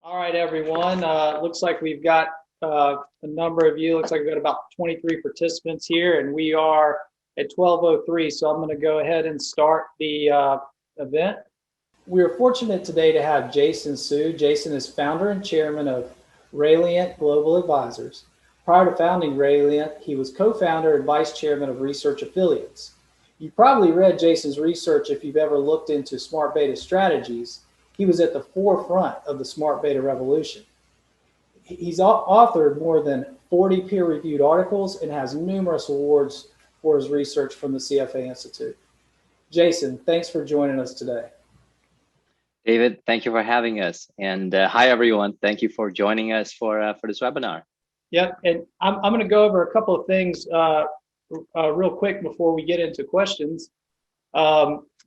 All right, everyone. Looks like we've got a number of you. Looks like we've got about 23 participants here, and we are at 12:03. So I'm going to go ahead and start the event. We are fortunate today to have Jason Su. Jason is founder and chairman of Rayliant Global Advisors. Prior to founding Rayliant, he was co-founder and vice chairman of Research Affiliates. You probably read Jason's research if you've ever looked into smart beta strategies. He was at the forefront of the smart beta revolution. He's authored more than 40 peer-reviewed articles and has numerous awards for his research from the CFA Institute. Jason, thanks for joining us today. David, thank you for having us. And hi, everyone. Thank you for joining us for this webinar. Yep, and I'm going to go over a couple of things real quick before we get into questions.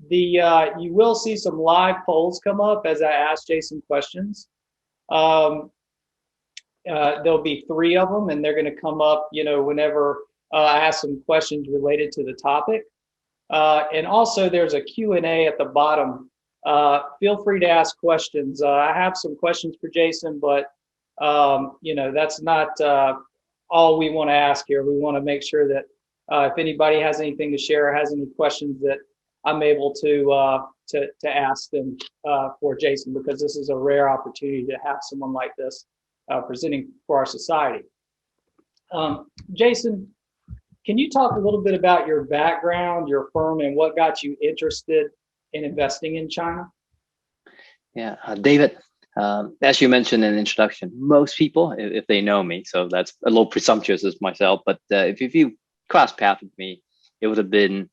You will see some live polls come up as I ask Jason questions. There'll be 3 of them, and they're going to come up, whenever I ask some questions related to the topic. And also, there's a Q&A at the bottom. Feel free to ask questions. I have some questions for Jason, but that's not all we want to ask here. We want to make sure that if anybody has anything to share or has any questions, that I'm able to ask them for Jason, because this is a rare opportunity to have someone like this presenting for our society. Jason, can you talk a little bit about your background, your firm, and what got you interested in investing in China? Yeah, David, as you mentioned in the introduction, most people, if they know me, so that's a little presumptuous as myself, but if you cross paths with me, it would have been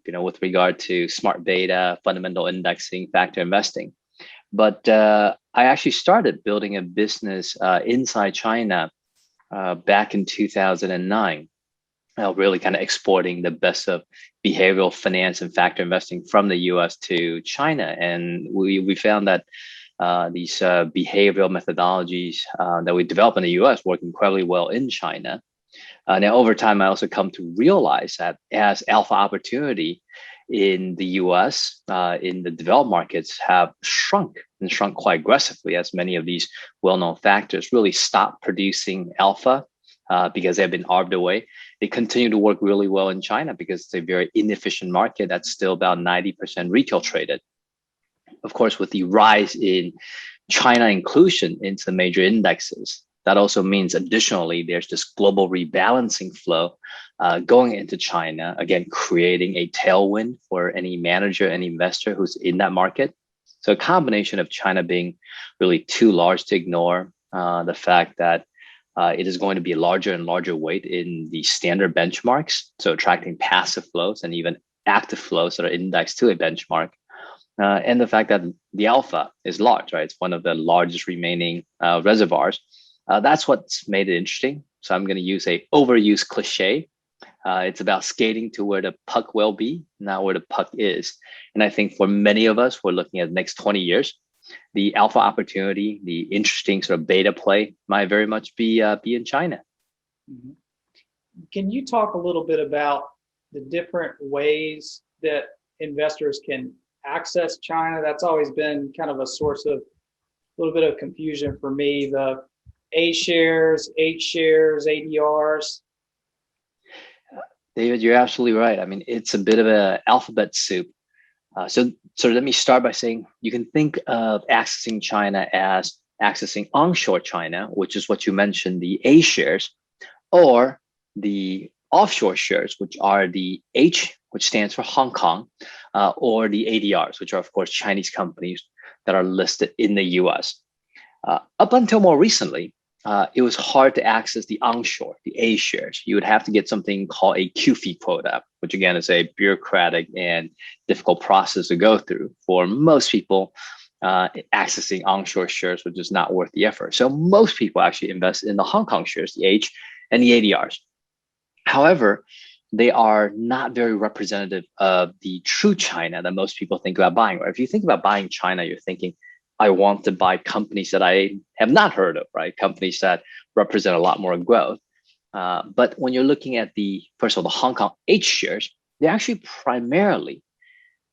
with regard to smart beta, fundamental indexing, factor investing. But I actually started building a business inside China back in 2009, really kind of exporting the best of behavioral finance and factor investing from the US to China. And we found that these behavioral methodologies that we developed in the US work incredibly well in China. Now, over time, I also come to realize that as alpha opportunity in the US, in the developed markets, have shrunk quite aggressively, as many of these well-known factors really stopped producing alpha because they've been arbed away. They continue to work really well in China because it's a very inefficient market that's still about 90% retail traded. Of course, with the rise in China inclusion into major indexes, that also means additionally, there's this global rebalancing flow going into China, again, creating a tailwind for any manager, any investor who's in that market. So a combination of China being really too large to ignore, the fact that it is going to be a larger and larger weight in the standard benchmarks, so attracting passive flows and even active flows that are indexed to a benchmark. And the fact that the alpha is large, right? It's one of the largest remaining reservoirs. That's what's made it interesting. So I'm going to use a overused cliche. It's about skating to where the puck will be, not where the puck is. And I think for many of us, we're looking at the next 20 years. The alpha opportunity, the interesting sort of beta play might very much be in China. Mm-hmm. Can you talk a little bit about the different ways that investors can access China? That's always been kind of a source of a little bit of confusion for me. The A shares, H shares, ADRs. David, you're absolutely right. I mean, it's a bit of an alphabet soup. So let me start by saying you can think of accessing China as accessing onshore China, which is what you mentioned, the A shares, or the offshore shares, which are the H, which stands for Hong Kong, or the ADRs, which are, of course, Chinese companies that are listed in the US. Up until more recently, it was hard to access the onshore, the A shares. You would have to get something called a QFII quota, which again is a bureaucratic and difficult process to go through for most people. Accessing onshore shares, which is not worth the effort. So most people actually invest in the Hong Kong shares, the H and the ADRs. However, they are not very representative of the true China that most people think about buying. Right? If you think about buying China, you're thinking, I want to buy companies that I have not heard of, right? Companies that represent a lot more growth. But when you're looking at first of all, the Hong Kong H shares, they're actually primarily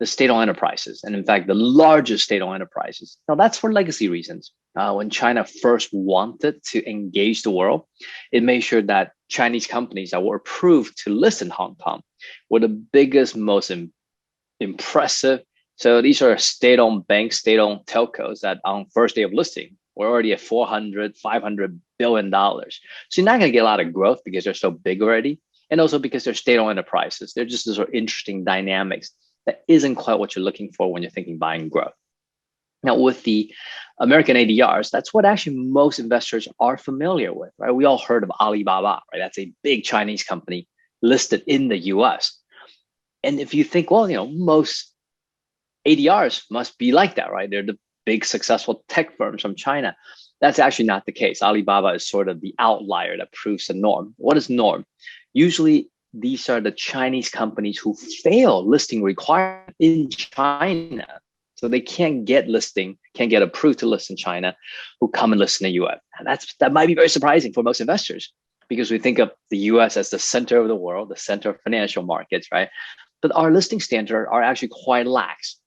the state-owned enterprises. And in fact, the largest state-owned enterprises. Now that's for legacy reasons. when China first wanted to engage the world, it made sure that Chinese companies that were approved to list in Hong Kong were the biggest, most impressive. So these are state-owned banks, state-owned telcos that on first day of listing, we're already at 400, $500 billion. So you're not going to get a lot of growth because they're so big already. And also because they're state-owned enterprises. They're just sort of interesting dynamics that isn't quite what you're looking for when you're thinking buying growth. Now, with the American ADRs, that's what actually most investors are familiar with, right? We all heard of Alibaba, right? That's a big Chinese company listed in the US. And if you think, well, most ADRs must be like that, right? They're the big successful tech firms from China. That's actually not the case. Alibaba is sort of the outlier that proves the norm. What is norm? Usually, these are the Chinese companies who fail listing requirements in China. So they can't get approved to list in China, who come and list in the US. And that might be very surprising for most investors because we think of the US as the center of the world, the center of financial markets, right? But our listing standards are actually quite lax,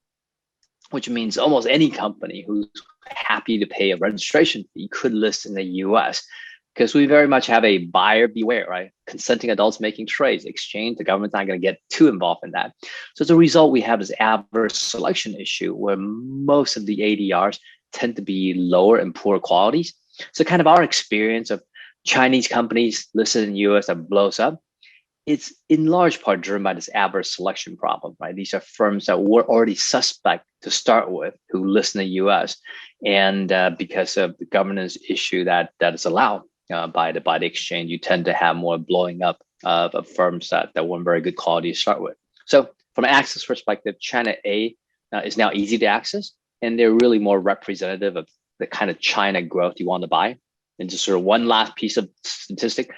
which means almost any company who's happy to pay a registration fee could list in the US, because we very much have a buyer beware, right? Consenting adults making trades, exchange, the government's not going to get too involved in that. So as a result, we have this adverse selection issue where most of the ADRs tend to be lower and poor qualities. So kind of our experience of Chinese companies listed in the US that blows up, it's in large part driven by this adverse selection problem, right? These are firms that were already suspect to start with who list in the US, and because of the governance issue that is allowed by the exchange, you tend to have more blowing up of firms that weren't very good quality to start with. So from an access perspective, China A is now easy to access, and they're really more representative of the kind of China growth you want to buy. And just sort of one last piece of statistic,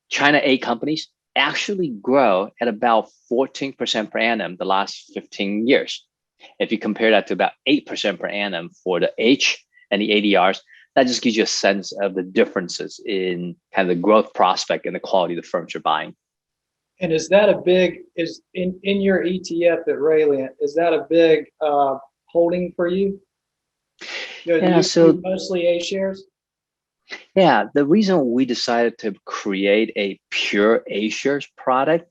China A companies actually grow at about 14% per annum the last 15 years. If you compare that to about 8% per annum for the H and the ADRs, that just gives you a sense of the differences in kind of the growth prospect and the quality of the firms you're buying. And is that in your ETF at Rayliant, is that a big holding for you? So mostly A shares? Yeah, the reason we decided to create a pure A shares product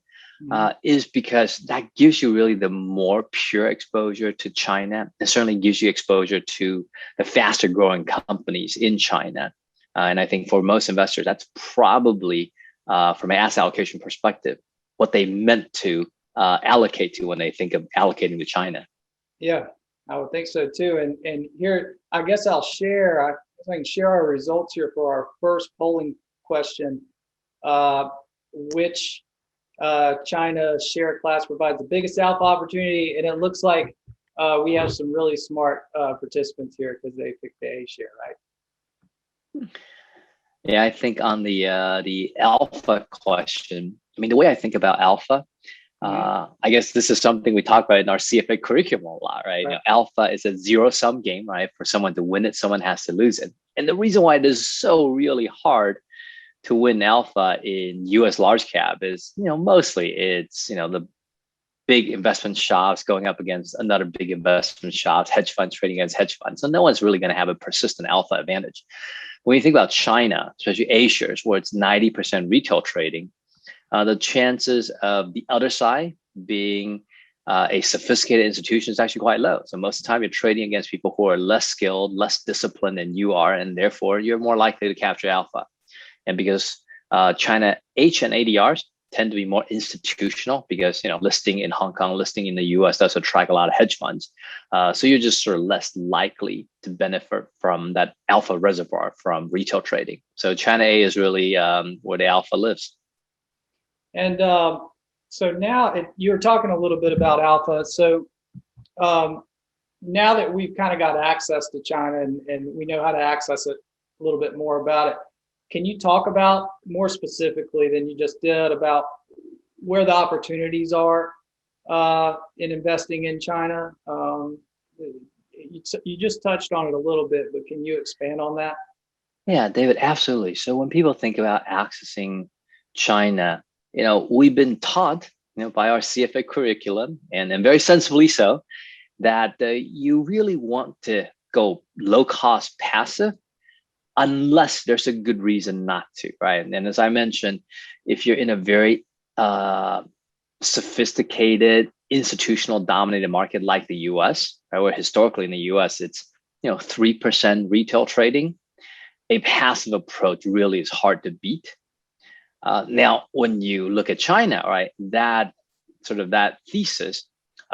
is because that gives you really the more pure exposure to China, and certainly gives you exposure to the faster growing companies in China. And I think for most investors, that's probably from an asset allocation perspective, what they meant to allocate to when they think of allocating to China. Yeah, I would think so too. And here, I guess I can share our results here for our first polling question. Which China share class provides the biggest alpha opportunity? And it looks like we have some really smart participants here because they picked the A share, right? Yeah, I think on the alpha question, I mean, the way I think about alpha, I guess this is something we talk about in our CFA curriculum a lot, right? Alpha is a zero-sum game, right? For someone to win it, someone has to lose it. And the reason why it is so really hard to win alpha in US large cap is, mostly it's, the big investment shops going up against another big investment shops, hedge funds trading against hedge funds. So no one's really going to have a persistent alpha advantage. When you think about China, especially A shares, where it's 90% retail trading, the chances of the other side being a sophisticated institution is actually quite low. So most of the time you're trading against people who are less skilled, less disciplined than you are, and therefore you're more likely to capture alpha. And because China H and ADRs tend to be more institutional because, listing in Hong Kong, listing in the US does attract a lot of hedge funds. So you're just sort of less likely to benefit from that alpha reservoir from retail trading. So China A is really where the alpha lives. And so now you were talking a little bit about alpha. So now that we've kind of got access to China and we know how to access it a little bit more about it, can you talk about more specifically than you just did about where the opportunities are in investing in China? You just touched on it a little bit, but can you expand on that? Yeah, David, absolutely. So when people think about accessing China, we've been taught, by our CFA curriculum, and very sensibly so, that you really want to go low cost passive unless there's a good reason not to, right? And as I mentioned, if you're in a very sophisticated, institutional dominated market like the US, right, where historically in the US it's 3% retail trading, a passive approach really is hard to beat. Now, when you look at China, right, that thesis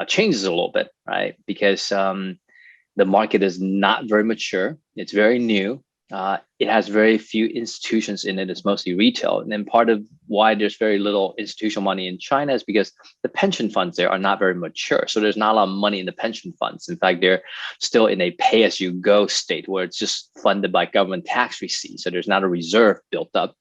changes a little bit, right? Because the market is not very mature. It's very new. It has very few institutions in it. It's mostly retail. And then part of why there's very little institutional money in China is because the pension funds there are not very mature. So there's not a lot of money in the pension funds. In fact, they're still in a pay-as-you-go state where it's just funded by government tax receipts. So there's not a reserve built up.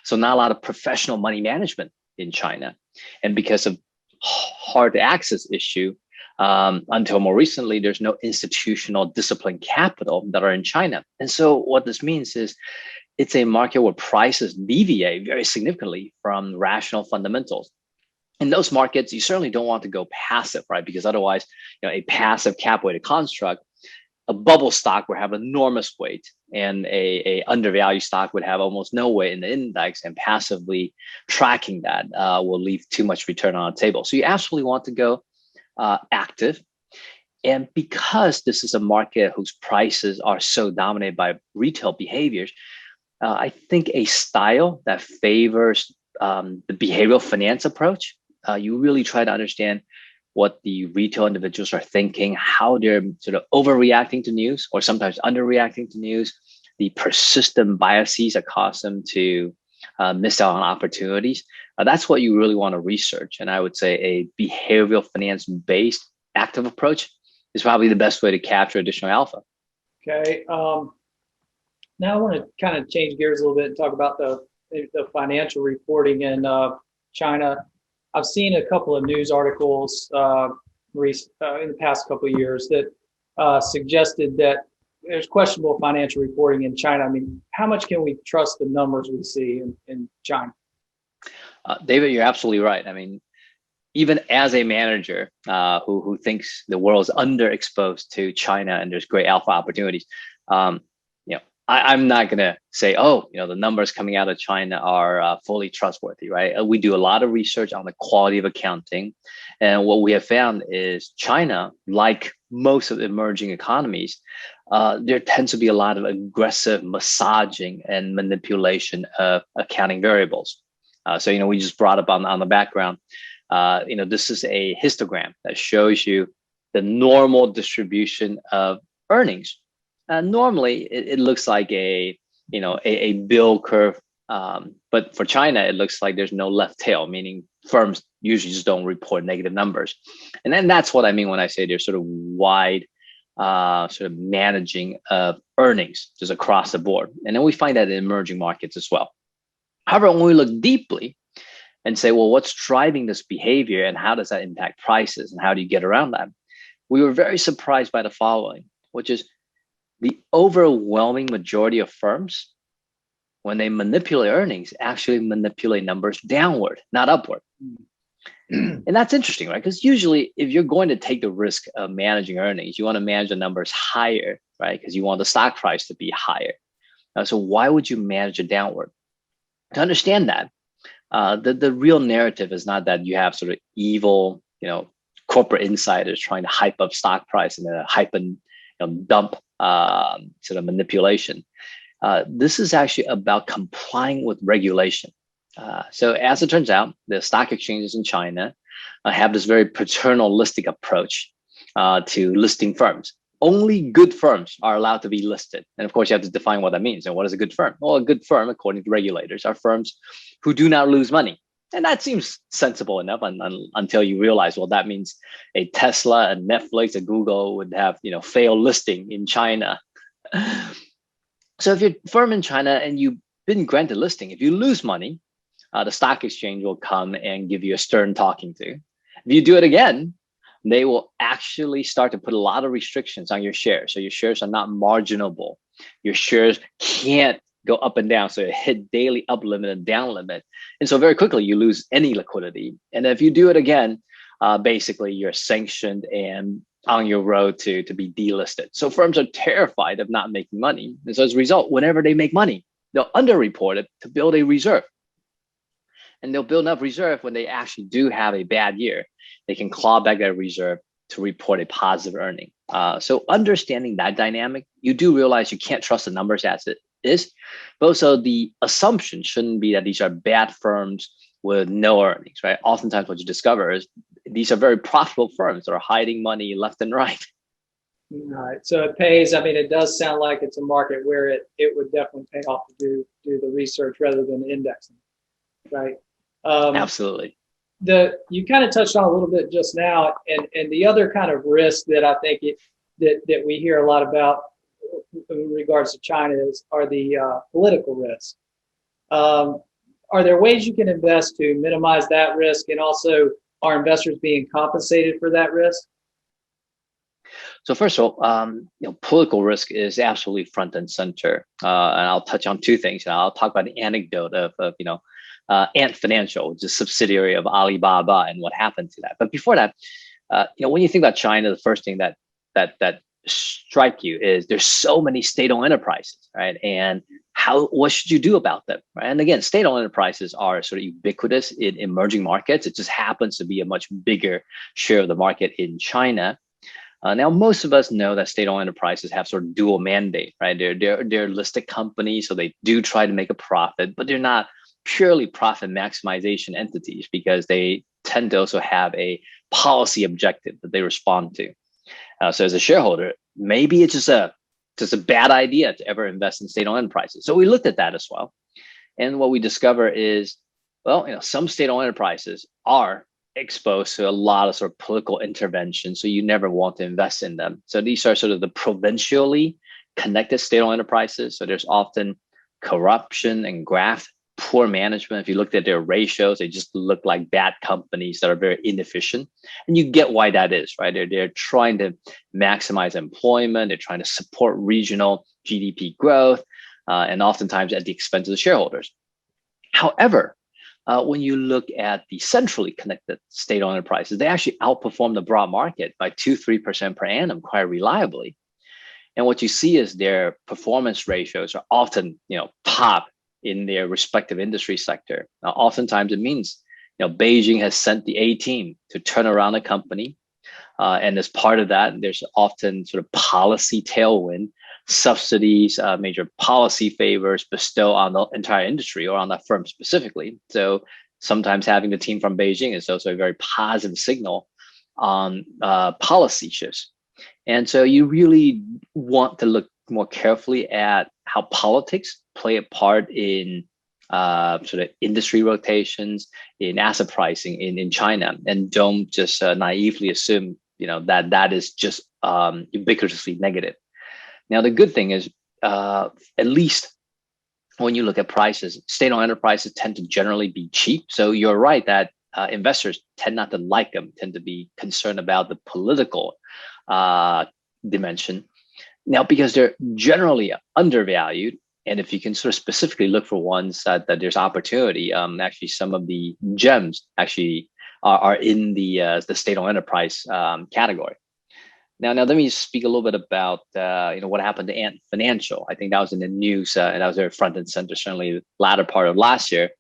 So not a lot of professional money management in China. And because of hard access issue, until more recently, there's no institutional disciplined capital that are in China. And so what this means is it's a market where prices deviate very significantly from rational fundamentals. In those markets, you certainly don't want to go passive, right? Because otherwise, a passive cap weighted construct, a bubble stock would have enormous weight and a undervalued stock would have almost no weight in the index, and passively tracking that will leave too much return on the table. So you absolutely want to go active. And because this is a market whose prices are so dominated by retail behaviors, I think a style that favors the behavioral finance approach, you really try to understand what the retail individuals are thinking, how they're sort of overreacting to news or sometimes underreacting to news, the persistent biases that cause them to miss out on opportunities. That's what you really want to research. And I would say a behavioral finance based active approach is probably the best way to capture additional alpha. Okay. Now I want to kind of change gears a little bit and talk about the financial reporting in China. I've seen a couple of news articles in the past couple of years that suggested that there's questionable financial reporting in China. I mean, how much can we trust the numbers we see in China? David, you're absolutely right. I mean, even as a manager who thinks the world is underexposed to China and there's great alpha opportunities, I'm not going to say, the numbers coming out of China are fully trustworthy, right? We do a lot of research on the quality of accounting. And what we have found is China, like most of the emerging economies, there tends to be a lot of aggressive massaging and manipulation of accounting variables. So we just brought up on the background, this is a histogram that shows you the normal distribution of earnings. Normally, it looks like a bill curve, but for China, it looks like there's no left tail, meaning firms usually just don't report negative numbers. And then that's what I mean when I say there's sort of wide sort of managing of earnings just across the board. And then we find that in emerging markets as well. However, when we look deeply and say, well, what's driving this behavior and how does that impact prices and how do you get around that? We were very surprised by the following, which is the overwhelming majority of firms, when they manipulate earnings, actually manipulate numbers downward, not upward. And that's interesting, right? Because usually if you're going to take the risk of managing earnings, you want to manage the numbers higher, right? Because you want the stock price to be higher. So why would you manage it downward? To understand that, the real narrative is not that you have sort of evil, corporate insiders trying to hype up stock price and then hype and dump sort of manipulation. This is actually about complying with regulation. So as it turns out, the stock exchanges in China have this very paternalistic approach to listing firms. Only good firms are allowed to be listed. And of course, you have to define what that means. And what is a good firm? Well, a good firm, according to regulators, are firms who do not lose money. And that seems sensible enough until you realize, well, that means a Tesla, a Netflix, a Google would have, failed listing in China. So if you're a firm in China and you've been granted listing, if you lose money, the stock exchange will come and give you a stern talking to. If you do it again, they will actually start to put a lot of restrictions on your shares. So your shares are not marginable. Your shares can't go up and down. So you hit daily up limit and down limit. And so very quickly you lose any liquidity. And if you do it again, basically you're sanctioned and on your road to be delisted. So firms are terrified of not making money. And so as a result, whenever they make money, they'll underreport it to build a reserve. And they'll build enough reserve when they actually do have a bad year. They can claw back that reserve to report a positive earning. So understanding that dynamic, you do realize you can't trust the numbers as it is. But also the assumption shouldn't be that these are bad firms with no earnings, right? Oftentimes what you discover is these are very profitable firms that are hiding money left and right. All right. So it pays. I mean, it does sound like it's a market where it would definitely pay off to do the research rather than indexing, right? Absolutely. You kind of touched on a little bit just now, and the other kind of risk that I think that we hear a lot about in regards to China are the political risks. Are there ways you can invest to minimize that risk, and also are investors being compensated for that risk? So first of all, political risk is absolutely front and center, and I'll touch on two things. I'll talk about the anecdote of Ant Financial, which is a subsidiary of Alibaba, and what happened to that. But before that, when you think about China, the first thing that strike you is there's so many state-owned enterprises, right? And what should you do about them, right? And again, state-owned enterprises are sort of ubiquitous in emerging markets. It just happens to be a much bigger share of the market in China. Now, most of us know that state-owned enterprises have sort of dual mandate, right? They're listed companies, so they do try to make a profit, but they're not purely profit maximization entities because they tend to also have a policy objective that they respond to. So as a shareholder, maybe it's just a bad idea to ever invest in state-owned enterprises. So we looked at that as well. And what we discover is, some state-owned enterprises are exposed to a lot of sort of political intervention. So you never want to invest in them. So these are sort of the provincially connected state-owned enterprises. So there's often corruption and graft, poor management. If you looked at their ratios, they just look like bad companies that are very inefficient. And you get why that is, right? They're trying to maximize employment. They're trying to support regional GDP growth, and oftentimes at the expense of the shareholders. However, when you look at the centrally connected state-owned enterprises, they actually outperform the broad market by 2-3% per annum quite reliably. And what you see is their performance ratios are often, top in their respective industry sector. Now, oftentimes it means, Beijing has sent the A team to turn around a company. And as part of that, there's often sort of policy tailwind, subsidies, major policy favors bestowed on the entire industry or on that firm specifically. So sometimes having the team from Beijing is also a very positive signal on policy shifts. And so you really want to look more carefully at how politics play a part in sort of industry rotations, in asset pricing in China, and don't just naively assume that is just ubiquitously negative. Now, the good thing is, at least when you look at prices, state-owned enterprises tend to generally be cheap. So you're right that investors tend not to like them, tend to be concerned about the political dimension. Now, because they're generally undervalued, and if you can sort of specifically look for ones that there's opportunity, actually some of the gems actually are in the state-owned enterprise category. Now let me speak a little bit about what happened to Ant Financial. I think that was in the news, and that was very front and center, certainly the latter part of last year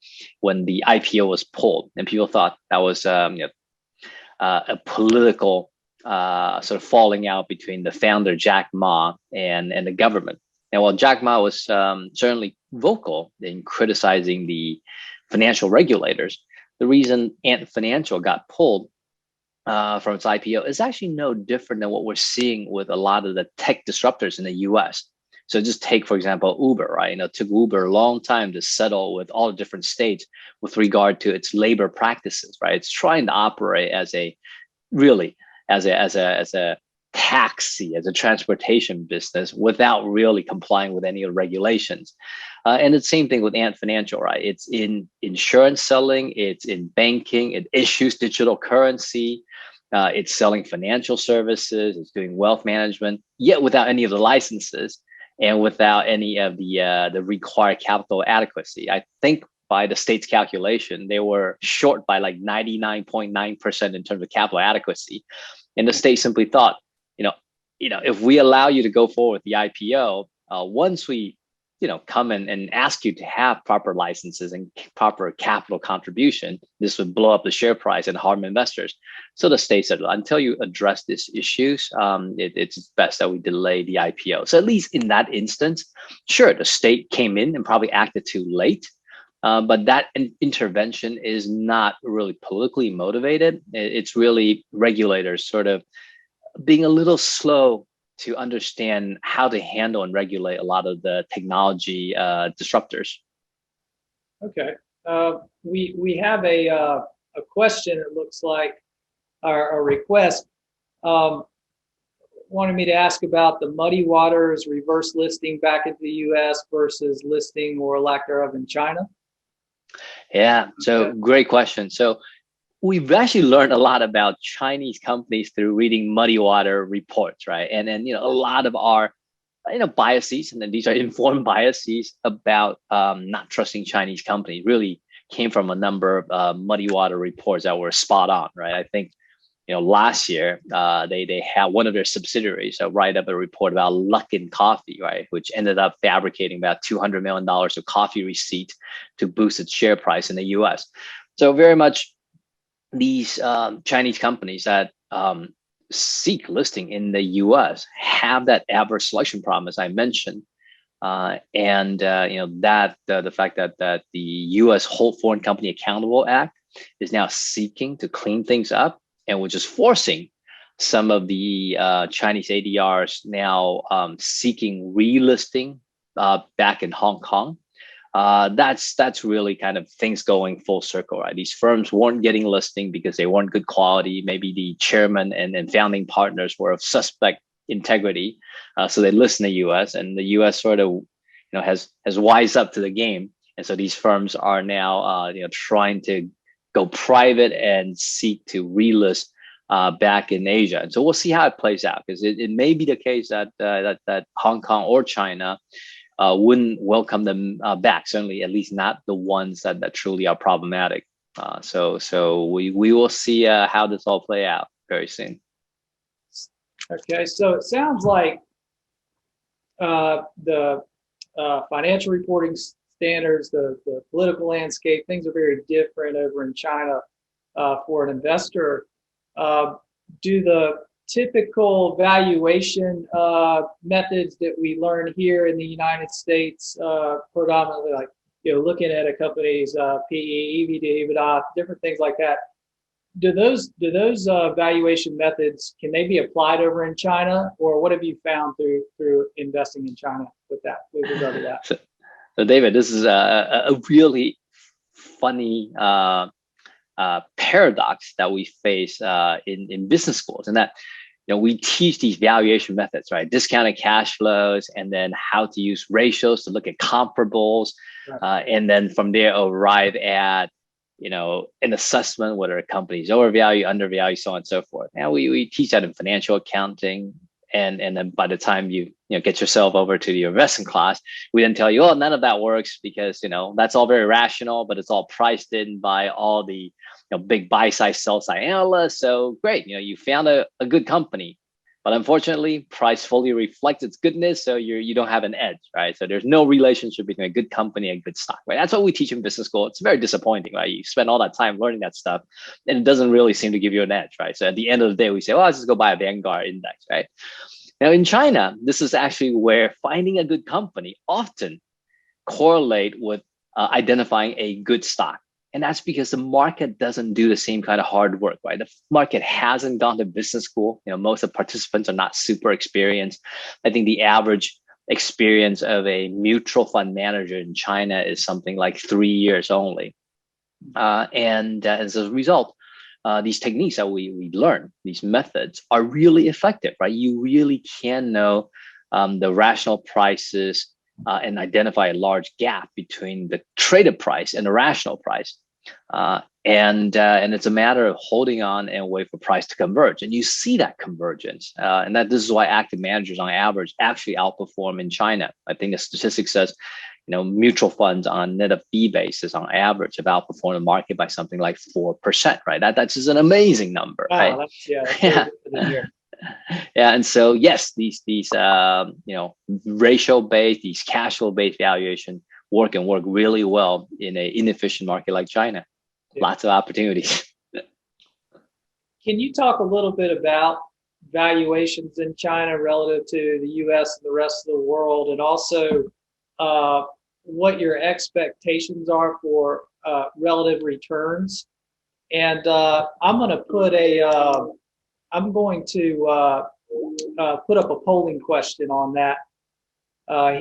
when the IPO was pulled, and people thought that was a political sort of falling out between the founder Jack Ma and the government. And while Jack Ma was certainly vocal in criticizing the financial regulators, the reason Ant Financial got pulled from its IPO is actually no different than what we're seeing with a lot of the tech disruptors in the US. So just take, for example, Uber, right? It took Uber a long time to settle with all the different states with regard to its labor practices, right? It's trying to operate as a taxi, as a transportation business without really complying with any of the regulations. And the same thing with Ant Financial, right? It's in insurance selling, it's in banking, it issues digital currency, it's selling financial services, it's doing wealth management, yet without any of the licenses and without any of the required capital adequacy. I think by the state's calculation, they were short by like 99.9% in terms of capital adequacy. And the state simply thought, if we allow you to go forward with the IPO, once we come and ask you to have proper licenses and proper capital contribution, this would blow up the share price and harm investors. So the state said, until you address these issues, it's best that we delay the IPO. So at least in that instance, sure, the state came in and probably acted too late. But that intervention is not really politically motivated. It's really regulators sort of being a little slow to understand how to handle and regulate a lot of the technology disruptors. Okay, we have a question. It looks like a request. Wanted me to ask about the Muddy Waters reverse listing back into the U.S. versus listing or lack thereof in China. Yeah, so great question. So we've actually learned a lot about Chinese companies through reading Muddy Water reports, right? And then a lot of our biases, and then these are informed biases about not trusting Chinese companies, really came from a number of Muddy Water reports that were spot on, right? I think last year they had one of their subsidiaries write up a report about Luckin Coffee, right, which ended up fabricating about $200 million of coffee receipt to boost its share price in the U.S. So very much these Chinese companies that seek listing in the U.S. have that adverse selection problem, as I mentioned, and that the fact that the U.S. Hold Foreign Company Accountable Act is now seeking to clean things up, and which is forcing some of the Chinese ADRs now seeking relisting back in Hong Kong. That's really kind of things going full circle, right? These firms weren't getting listing because they weren't good quality. Maybe the chairman and founding partners were of suspect integrity, so they list in the U.S. and the U.S. sort of has wised up to the game, and so these firms are now trying to go private and seek to relist back in Asia. And so we'll see how it plays out, because it may be the case that that Hong Kong or China wouldn't welcome them back. Certainly, at least not the ones that truly are problematic. So we will see how this all play out very soon. Okay, so it sounds like the financial reporting standards, the political landscape, things are very different over in China for an investor. Do the typical valuation methods that we learn here in the United States, predominantly like looking at a company's PE, EV to EBITDA, different things like that, do those valuation methods, can they be applied over in China, or what have you found through investing in China with regard to that? So David, this is a really funny paradox that we face in business schools, and that we teach these valuation methods, right? Discounted cash flows, and then how to use ratios to look at comparables, right. And then from there arrive at an assessment whether a company is overvalued, undervalued, so on and so forth. Now we teach that in financial accounting. And then by the time you get yourself over to the investment class, we then tell you, oh, none of that works because that's all very rational, but it's all priced in by all the big buy side, sell side analysts. So great, you found a good company, but unfortunately, price fully reflects its goodness, so you don't have an edge, right? So there's no relationship between a good company and a good stock, right? That's what we teach in business school. It's very disappointing, right? You spend all that time learning that stuff, and it doesn't really seem to give you an edge, right? So at the end of the day, we say, well, let's just go buy a Vanguard index, right? Now in China, this is actually where finding a good company often correlate with identifying a good stock. And that's because the market doesn't do the same kind of hard work, right? The market hasn't gone to business school. Most of the participants are not super experienced. I think the average experience of a mutual fund manager in China is something like 3 years only. And as a result, these techniques that we learn, these methods are really effective, right? You really can know the rational prices and identify a large gap between the traded price and the rational price. And it's a matter of holding on and wait for price to converge. And you see that convergence. And this is why active managers on average actually outperform in China. I think the statistic says, mutual funds on net of fee basis on average have outperformed the market by something like 4%, right? That's just an amazing number, right? That's Yeah, and so yes, these ratio based, these cash flow based valuation work really well in a inefficient market like China. Yeah. Lots of opportunities. Can you talk a little bit about valuations in China relative to the U.S. and the rest of the world, and also what your expectations are for relative returns? And I'm going to put put up a polling question on that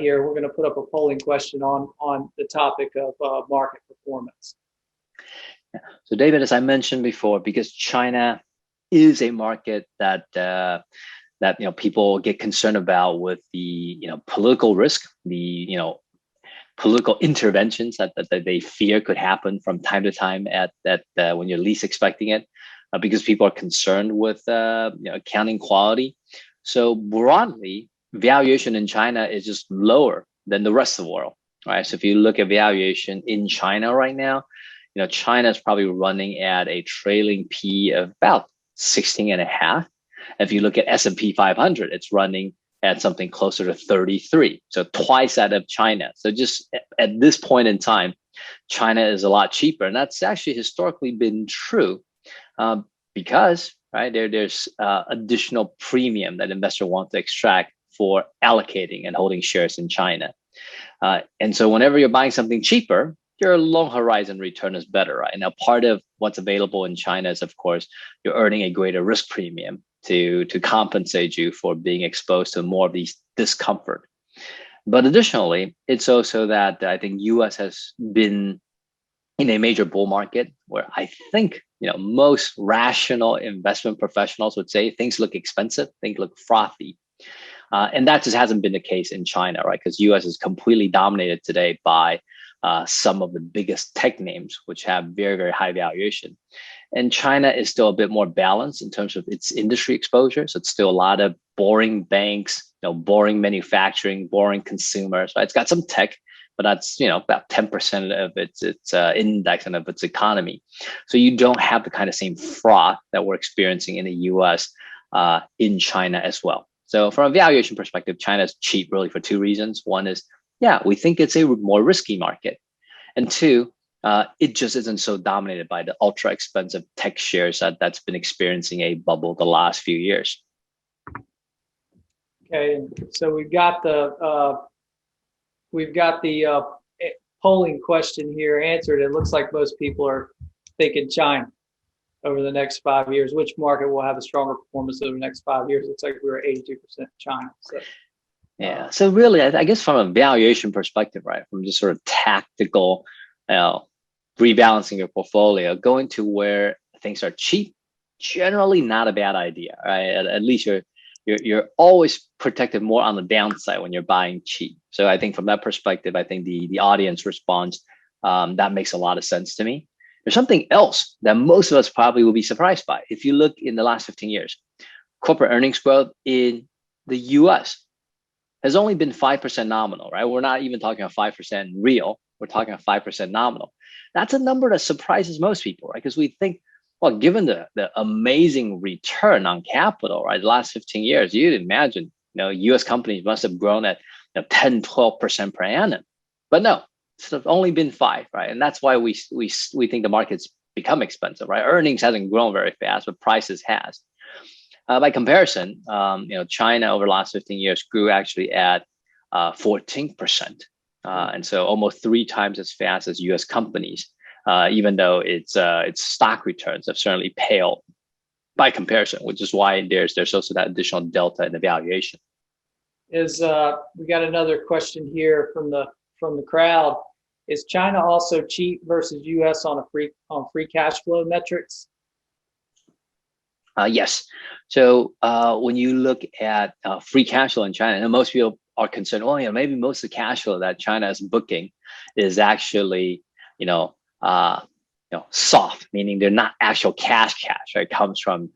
here. We're going to put up a polling question on the topic of market performance. So David, as I mentioned before, because China is a market that people get concerned about with the political risk, the political interventions that they fear could happen from time to time at when you're least expecting it, because people are concerned with accounting quality. So broadly, valuation in China is just lower than the rest of the world, right? So if you look at valuation in China right now, China is probably running at a trailing P of about 16.5. If you look at S&P 500, it's running at something closer to 33, so twice that of China. So just at this point in time, China is a lot cheaper, and that's actually historically been true because there's additional premium that investor wants to extract for allocating and holding shares in China. And so whenever you're buying something cheaper, your long horizon return is better, right? Now, part of what's available in China is, of course, you're earning a greater risk premium to compensate you for being exposed to more of these discomfort. But additionally, it's also that I think US has been in a major bull market where I think most rational investment professionals would say things look expensive, things look frothy. And that just hasn't been the case in China, right? Because US is completely dominated today by some of the biggest tech names, which have very, very high valuation. And China is still a bit more balanced in terms of its industry exposure. So it's still a lot of boring banks, boring manufacturing, boring consumers. Right? It's got some tech, but that's about 10% of its index and of its economy. So you don't have the kind of same froth that we're experiencing in the US in China as well. So from a valuation perspective, China is cheap really for two reasons. One is, we think it's a more risky market. And two, it just isn't so dominated by the ultra expensive tech shares that's been experiencing a bubble the last few years. Okay, so we've got the polling question here answered. It looks like most people are thinking China over the next 5 years. Which market will have a stronger performance over the next 5 years? Looks like we were 82% China. So. Yeah. So really, I guess from a valuation perspective, right, from just sort of tactical, rebalancing your portfolio, going to where things are cheap, generally not a bad idea, right? At least you're always protected more on the downside when you're buying cheap. So I think from that perspective, I think the audience response that makes a lot of sense to me. There's something else that most of us probably will be surprised by. If you look in the last 15 years, corporate earnings growth in the US has only been 5% nominal, right? We're not even talking about 5% real. We're talking about 5% nominal. That's a number that surprises most people, right? Because we think, well, given the amazing return on capital, right, the last 15 years, you'd imagine, US companies must have grown at 10, 12% per annum. But no, it's only been 5%, right? And that's why we think the market's become expensive, right? Earnings hasn't grown very fast, but prices has. By comparison, China over the last 15 years grew actually at 14%. And so almost 3 times as fast as US companies, even though its stock returns have certainly paled by comparison, which is why there's also that additional delta in the valuation. We got another question here from the crowd. Is China also cheap versus US on free cash flow metrics? Yes. So when you look at free cash flow in China, and most people are concerned, well, maybe most of the cash flow that China is booking is actually, soft, meaning they're not actual cash, right? It comes from,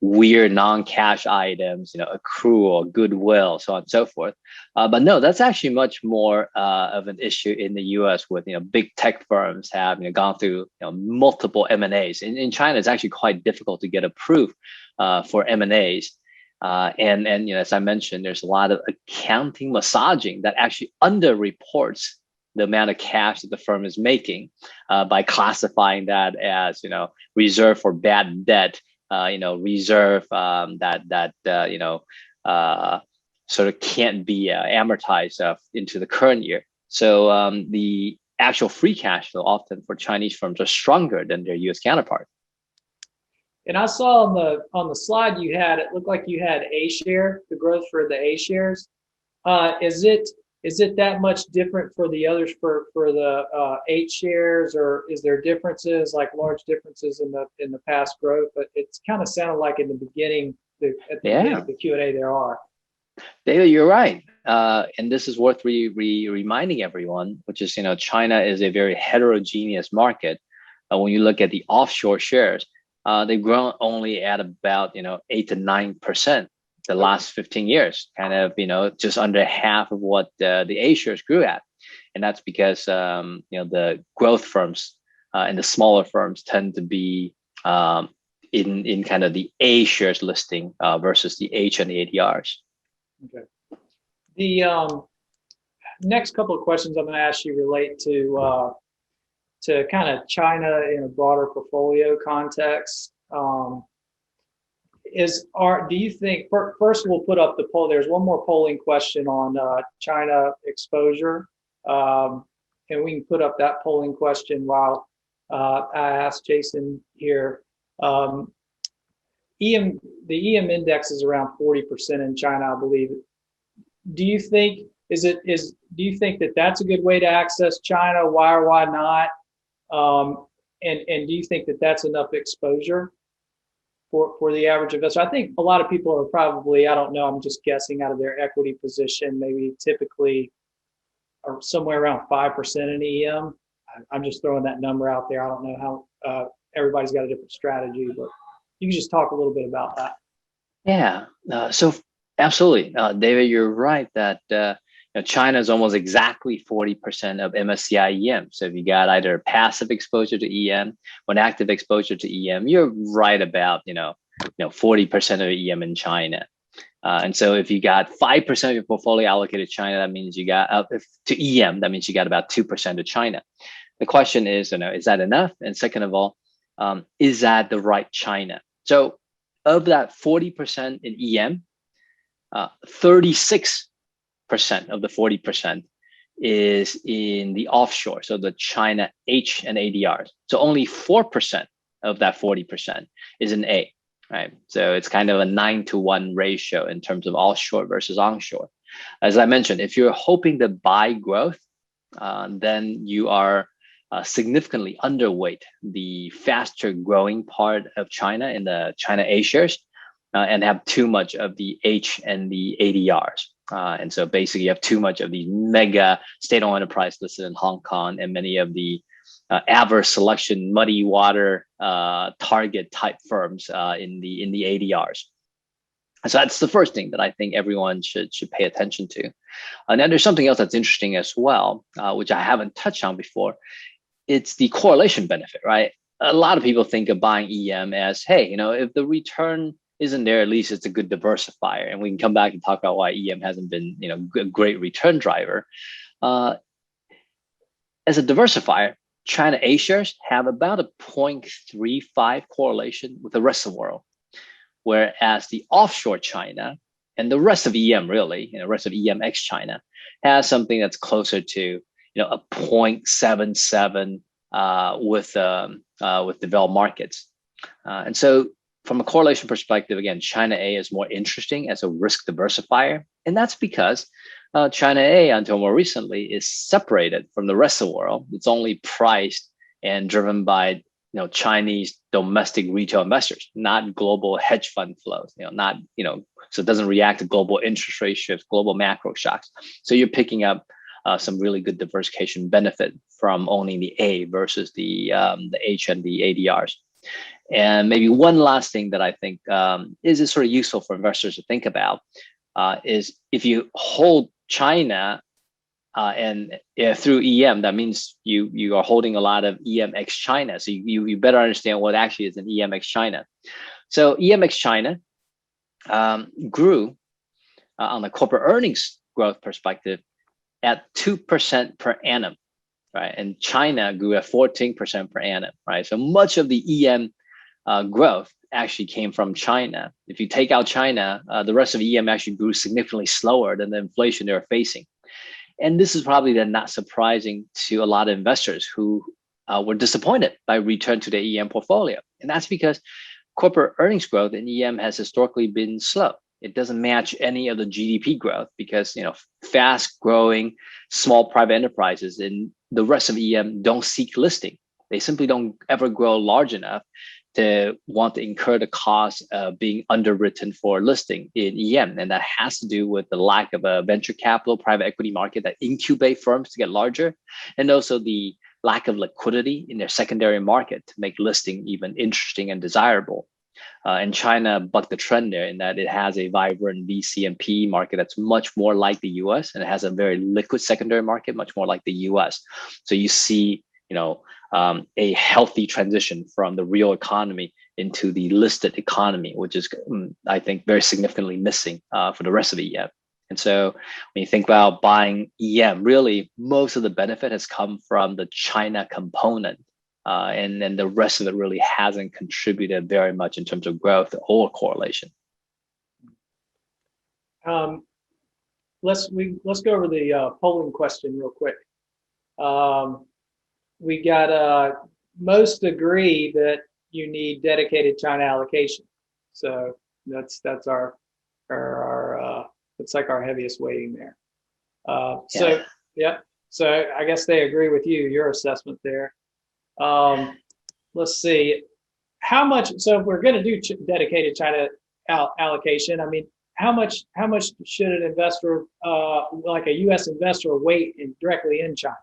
weird non-cash items, accrual, goodwill, so on and so forth. But no, that's actually much more of an issue in the US with, big tech firms have gone through multiple M&As. In China, it's actually quite difficult to get approved for M&As. And as I mentioned, there's a lot of accounting massaging that actually underreports the amount of cash that the firm is making by classifying that as reserve for bad debt, reserve sort of can't be amortized into the current year. So the actual free cash flow often for Chinese firms are stronger than their U.S. counterparts. And I saw on the slide you had, it looked like you had A share, the growth for the A shares. Is it that much different for the others for the H shares, or is there differences, like large differences in the past growth? But it's kind of sounded like in the beginning, at the beginning of the Q&A there are. David, you're right. And this is worth reminding everyone, which is, China is a very heterogeneous market. When you look at the offshore shares, they've grown only at about, 8 to 9% the last 15 years, kind of, just under half of what the A shares grew at. And that's because, the growth firms and the smaller firms tend to be in kind of the A shares listing versus the H and the ADRs. Okay. The next couple of questions I'm going to ask you relate to kind of China in a broader portfolio context. Do you think, first we'll put up the poll, there's one more polling question on China exposure, and we can put up that polling question while I ask Jason here. The EM index is around 40% in China, I believe. Do you think that that's a good way to access China? Why or why not? And do you think that that's enough exposure for the average investor? I think a lot of people are probably, I don't know, I'm just guessing, out of their equity position, maybe typically are somewhere around 5% in EM. I'm just throwing that number out there. I don't know how everybody's got a different strategy, but you can just talk a little bit about that. Yeah, so absolutely. David, you're right that China is almost exactly 40% of MSCI EM. So if you got either passive exposure to EM or an active exposure to EM, you're right about 40% of EM in China. And so if you got 5% of your portfolio allocated to China, that means you got to EM, that means you got about 2% to China. The question is, is that enough? And second of all, is that the right China? So of that 40% in EM, 36% of the 40% is in the offshore, so the China H and ADRs. So only 4% of that 40% is in A, right? So it's kind of a 9-to-1 ratio in terms of offshore versus onshore. As I mentioned, if you're hoping to buy growth, then you are significantly underweight the faster growing part of China in the China A shares and have too much of the H and the ADRs. And so basically you have too much of these mega state-owned enterprise listed in Hong Kong and many of the adverse selection, muddy water target type firms in the ADRs. So that's the first thing that I think everyone should pay attention to. And then there's something else that's interesting as well, which I haven't touched on before. It's the correlation benefit, right? A lot of people think of buying EM as, hey, if the return isn't there, at least it's a good diversifier. And we can come back and talk about why EM hasn't been, a great return driver. As a diversifier, China A shares have about a 0.35 correlation with the rest of the world. Whereas the offshore China and the rest of EM really, rest of EM ex China has something that's closer to, a 0.77 with developed markets. And so from a correlation perspective, again, China A is more interesting as a risk diversifier. And that's because China A, until more recently, is separated from the rest of the world. It's only priced and driven by Chinese domestic retail investors, not global hedge fund flows, so it doesn't react to global interest rate shifts, global macro shocks. So you're picking up some really good diversification benefit from owning the A versus the H and the ADRs. And maybe one last thing that I think is sort of useful for investors to think about is if you hold China and through EM, that means you are holding a lot of EM ex China. So you better understand what actually is an EM ex China. So EMX China grew on the corporate earnings growth perspective at 2% per annum, right? And China grew at 14% per annum, right? So much of the EM growth actually came from China. If you take out China, the rest of EM actually grew significantly slower than the inflation they're facing. And this is probably then not surprising to a lot of investors who were disappointed by return to the EM portfolio. And that's because corporate earnings growth in EM has historically been slow. It doesn't match any of the GDP growth because, fast growing small private enterprises in the rest of EM don't seek listing. They simply don't ever grow large enough to want to incur the cost of being underwritten for listing in EM. And that has to do with the lack of a venture capital, private equity market that incubate firms to get larger, and also the lack of liquidity in their secondary market to make listing even interesting and desirable. And China bucked the trend there in that it has a vibrant VC and PE market that's much more like the US, and it has a very liquid secondary market, much more like the US. So you see, a healthy transition from the real economy into the listed economy, which is, I think, very significantly missing for the rest of the EM. And so when you think about buying EM, really most of the benefit has come from the China component. And then the rest of it really hasn't contributed very much in terms of growth or correlation. Let's go over the polling question real quick. We got most agree that you need dedicated China allocation. So that's our it's like our heaviest weighting there. So I guess they agree with your assessment there. Let's see, how much, so if we're going to do dedicated China allocation, I mean, how much should an investor, like a US investor, weight directly in China?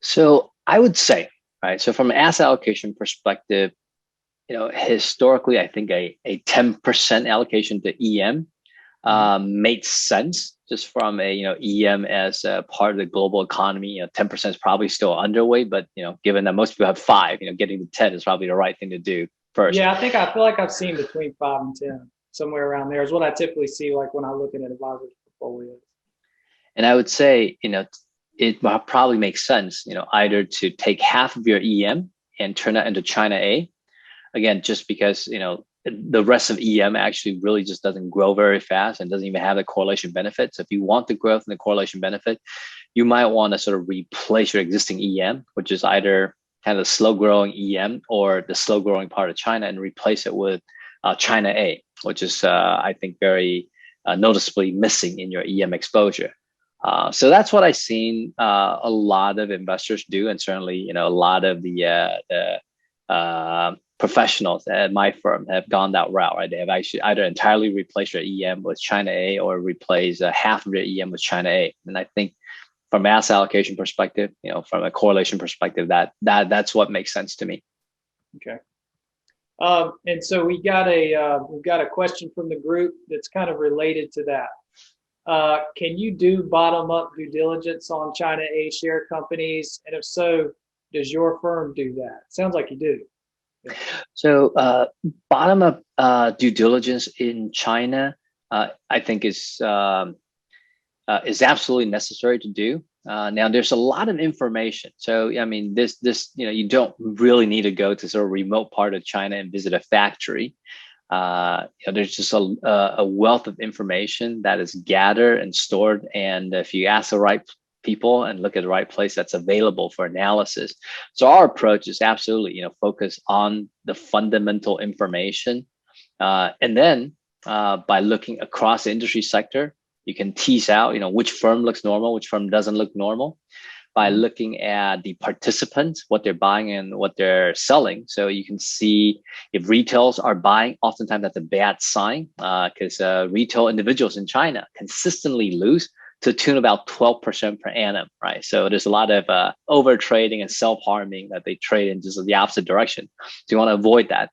So I would say, right, so from an asset allocation perspective, historically, I think a 10% allocation to EM made sense just from EM as a part of the global economy. 10% is probably still underweight, but given that most people have 5, getting to 10 is probably the right thing to do first. Yeah, I feel like I've seen between 5 and 10, somewhere around there is what I typically see, like when I'm looking at advisors' portfolios. And I would say, it probably makes sense, either to take half of your EM and turn that into China A. Again, just because, the rest of EM actually really just doesn't grow very fast and doesn't even have the correlation benefit. So if you want the growth and the correlation benefit, you might want to sort of replace your existing EM, which is either kind of the slow growing EM or the slow growing part of China, and replace it with China A, which is, I think, very noticeably missing in your EM exposure. So that's what I've seen a lot of investors do, and certainly, a lot of the professionals at my firm have gone that route. Right, they have actually either entirely replaced their EM with China A or replace half of their EM with China A. And I think, from an asset allocation perspective, from a correlation perspective, that's what makes sense to me. Okay. And so we've got a question from the group that's kind of related to that. Can you do bottom-up due diligence on China A share companies? And if so, does your firm do that? Sounds like you do. So bottom-up due diligence in China, I think is absolutely necessary to do. Now, there's a lot of information. So, I mean, this you don't really need to go to sort of remote part of China and visit a factory. There's just a wealth of information that is gathered and stored, and if you ask the right people and look at the right place, that's available for analysis. So our approach is absolutely focus on the fundamental information, and then by looking across the industry sector, you can tease out which firm looks normal, which firm doesn't look normal, by looking at the participants, what they're buying and what they're selling. So you can see if retails are buying, oftentimes that's a bad sign, because retail individuals in China consistently lose to the tune of about 12% per annum, right? So there's a lot of over trading and self-harming that they trade in just the opposite direction. So you want to avoid that.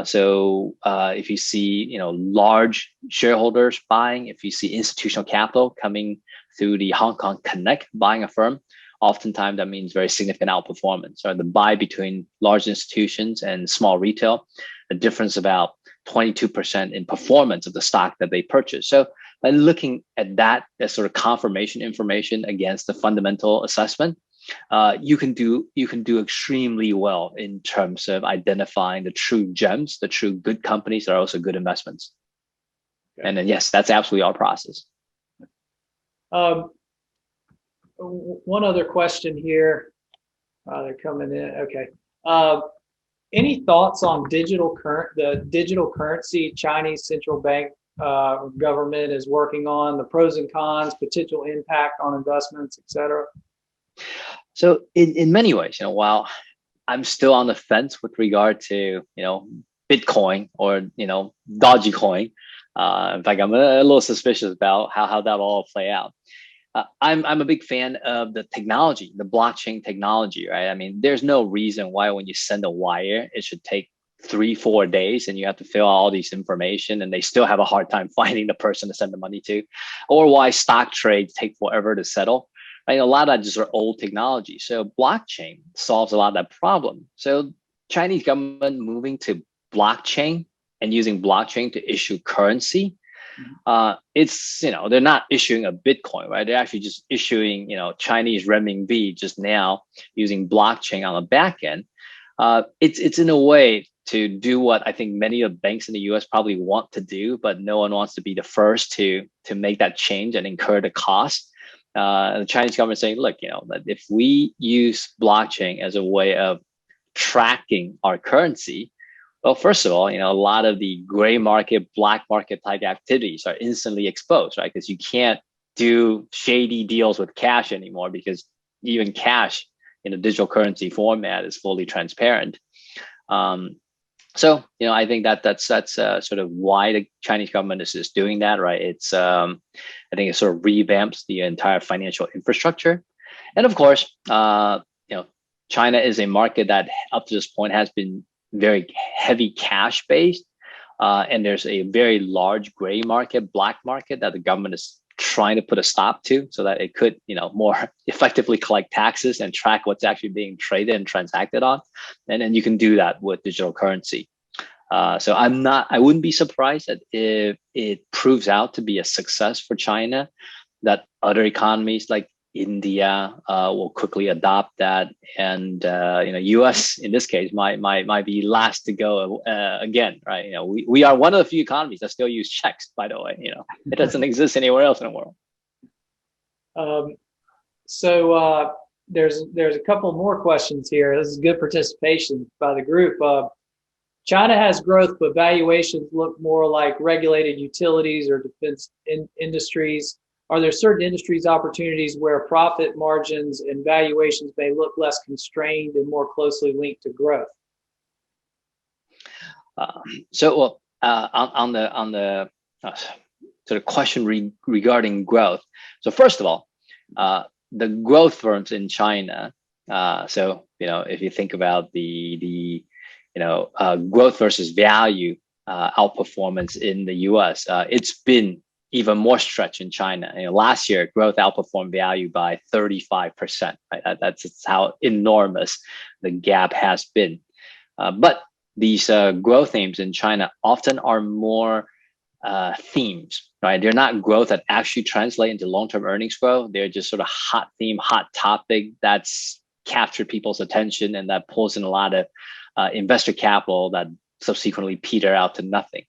So if you see large shareholders buying, if you see institutional capital coming through the Hong Kong Connect buying a firm, oftentimes that means very significant outperformance. Or the buy between large institutions and small retail, the difference about 22% in performance of the stock that they purchase. So by looking at that as sort of confirmation information against the fundamental assessment, you can do extremely well in terms of identifying the true gems, the true good companies that are also good investments. Okay. And then yes, that's absolutely our process. One other question here. They're coming in. Okay. Any thoughts on the digital currency Chinese central bank government is working on, the pros and cons, potential impact on investments, et cetera? So in many ways, while I'm still on the fence with regard to, Bitcoin or, dodgy coin, in fact, I'm a little suspicious about how that will all play out. I'm a big fan of the technology, the blockchain technology, right? I mean, there's no reason why when you send a wire, it should take 3-4 days and you have to fill out all this information and they still have a hard time finding the person to send the money to, or why stock trades take forever to settle. Right? A lot of that just are old technology. So blockchain solves a lot of that problem. So Chinese government moving to blockchain and using blockchain to issue currency, it's, they're not issuing a Bitcoin, right? They're actually just issuing, Chinese renminbi just now using blockchain on the back end. It's in a way to do what I think many of the banks in the US probably want to do, but no one wants to be the first to make that change and incur the cost. The Chinese government saying, look, that if we use blockchain as a way of tracking our currency, well, first of all, a lot of the gray market, black market type activities are instantly exposed, right? Because you can't do shady deals with cash anymore because even cash in a digital currency format is fully transparent. So, I think that's sort of why the Chinese government is doing that, right? It's, I think it sort of revamps the entire financial infrastructure. And of course, China is a market that up to this point has been very heavy cash based. And there's a very large gray market, black market that the government is trying to put a stop to so that it could, more effectively collect taxes and track what's actually being traded and transacted on. And then you can do that with digital currency. So I wouldn't be surprised that if it proves out to be a success for China, that other economies like India will quickly adopt that, and U.S. in this case might be last to go again, right? We are one of the few economies that still use checks. By the way, it doesn't exist anywhere else in the world. So there's a couple more questions here. This is good participation by the group. China has growth, but valuations look more like regulated utilities or defense industries. Are there certain industries opportunities where profit margins and valuations may look less constrained and more closely linked to growth? On the sort of question regarding growth. So first of all, the growth firms in China. So if you think about the growth versus value outperformance in the U.S., it's been even more stretch in China. Last year, growth outperformed value by 35%. Right? That's how enormous the gap has been. But these growth names in China often are more themes, right? They're not growth that actually translate into long-term earnings growth. They're just sort of hot theme, hot topic that's captured people's attention and that pulls in a lot of investor capital that subsequently peter out to nothing.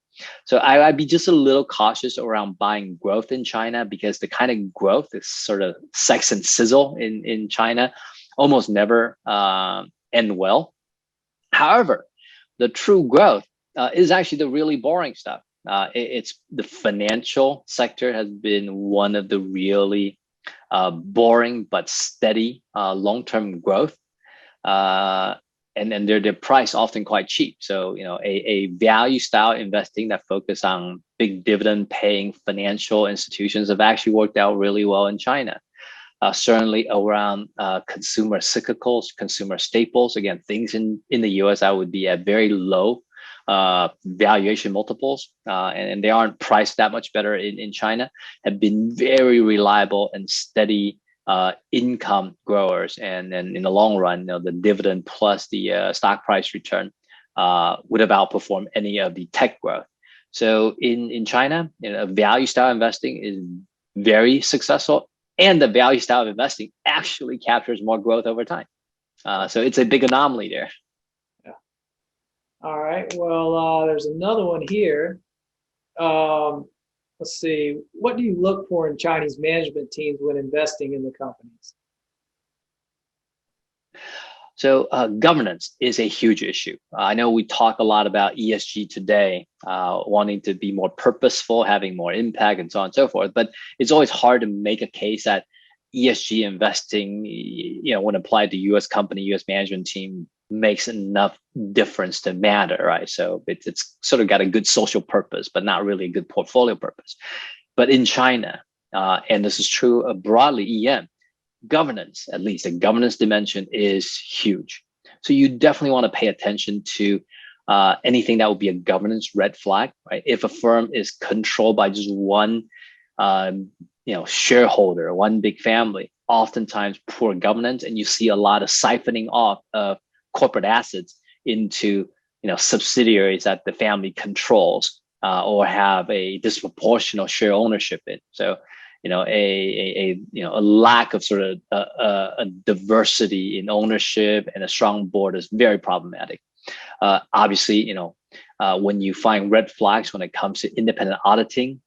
So I'd be just a little cautious around buying growth in China because the kind of growth is sort of sex and sizzle in China, almost never end well. However, the true growth is actually the really boring stuff. It's the financial sector has been one of the really boring but steady long-term growth. And they're priced often quite cheap. So, a value style investing that focus on big dividend paying financial institutions have actually worked out really well in China. Certainly around consumer cyclicals, consumer staples, again, things in the US that would be at very low valuation multiples, and they aren't priced that much better in China, have been very reliable and steady income growers, and then in the long run, the dividend plus the stock price return would have outperformed any of the tech growth. So in China, value style investing is very successful, and the value style of investing actually captures more growth over time. So it's a big anomaly there. Yeah. All right. Well, there's another one here. Let's see. What do you look for in Chinese management teams when investing in the companies? So governance is a huge issue. I know we talk a lot about ESG today, wanting to be more purposeful, having more impact, and so on and so forth. But it's always hard to make a case that ESG investing, when applied to U.S. company, U.S. management team, makes enough difference to matter, right? So it's sort of got a good social purpose, but not really a good portfolio purpose. But in China, and this is true broadly, EM, governance, at least the governance dimension, is huge. So you definitely want to pay attention to anything that would be a governance red flag, right? If a firm is controlled by just one, shareholder, one big family, oftentimes poor governance, and you see a lot of siphoning off of corporate assets into, subsidiaries that the family controls or have a disproportionate share ownership in. So a lack of sort of a diversity in ownership and a strong board is very problematic. Obviously, when you find red flags when it comes to independent auditing,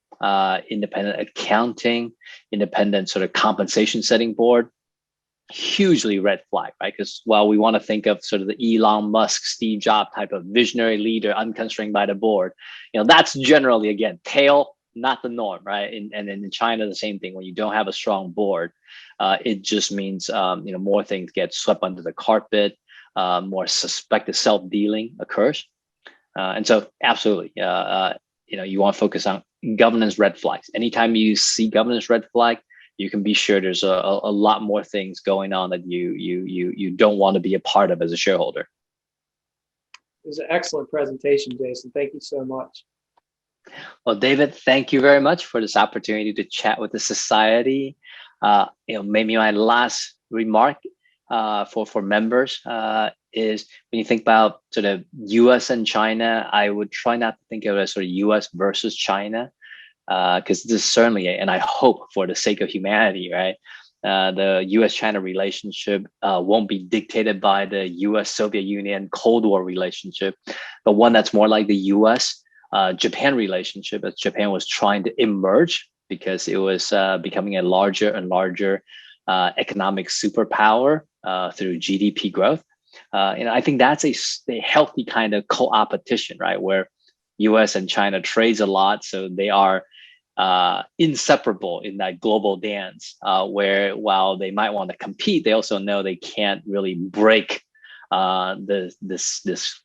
independent accounting, independent sort of compensation setting board, hugely red flag, right? Because while we want to think of sort of the Elon Musk, Steve Jobs type of visionary leader unconstrained by the board, that's generally, again, tail, not the norm, right? And in China, the same thing. When you don't have a strong board, it just means more things get swept under the carpet, more suspected self-dealing occurs, and so absolutely, you want to focus on governance red flags. Anytime you see governance red flag, you can be sure there's a lot more things going on that you don't want to be a part of as a shareholder. It was an excellent presentation, Jason. Thank you so much. Well, David, thank you very much for this opportunity to chat with the society. Maybe my last remark for members is when you think about sort of U.S. and China, I would try not to think of it as sort of U.S. versus China, because this is certainly, and I hope for the sake of humanity, right? The U.S.-China relationship won't be dictated by the U.S.-Soviet Union Cold War relationship, but one that's more like the U.S.-Japan relationship, as Japan was trying to emerge because it was becoming a larger and larger economic superpower through GDP growth. I think that's a healthy kind of co-opetition, right? Where U.S. and China trades a lot, so they are inseparable in that global dance. Where while they might want to compete, they also know they can't really break this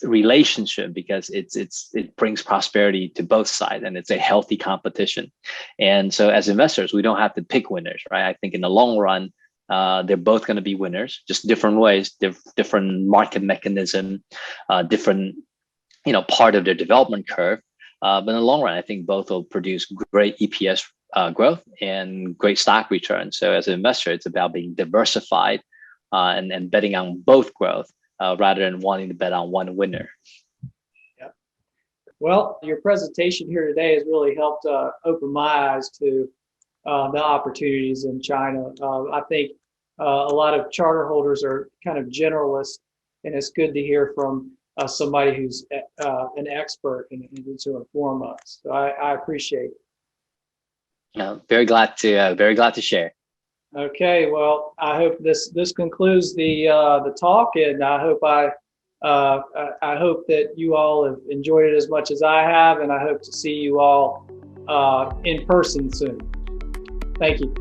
relationship, because it brings prosperity to both sides, and it's a healthy competition. And so as investors, we don't have to pick winners, right? I think in the long run, they're both going to be winners, just different ways, different market mechanism, different part of their development curve. But in the long run, I think both will produce great EPS growth and great stock return. So as an investor, it's about being diversified and betting on both growth, rather than wanting to bet on one winner. Yeah. Well, your presentation here today has really helped open my eyes to the opportunities in China. I think a lot of charter holders are kind of generalists, and it's good to hear from somebody who's an expert and to inform us. So I appreciate it. Very glad to share. Okay, well, I hope this concludes the talk, and I hope that you all have enjoyed it as much as I have, and I hope to see you all in person soon. Thank you.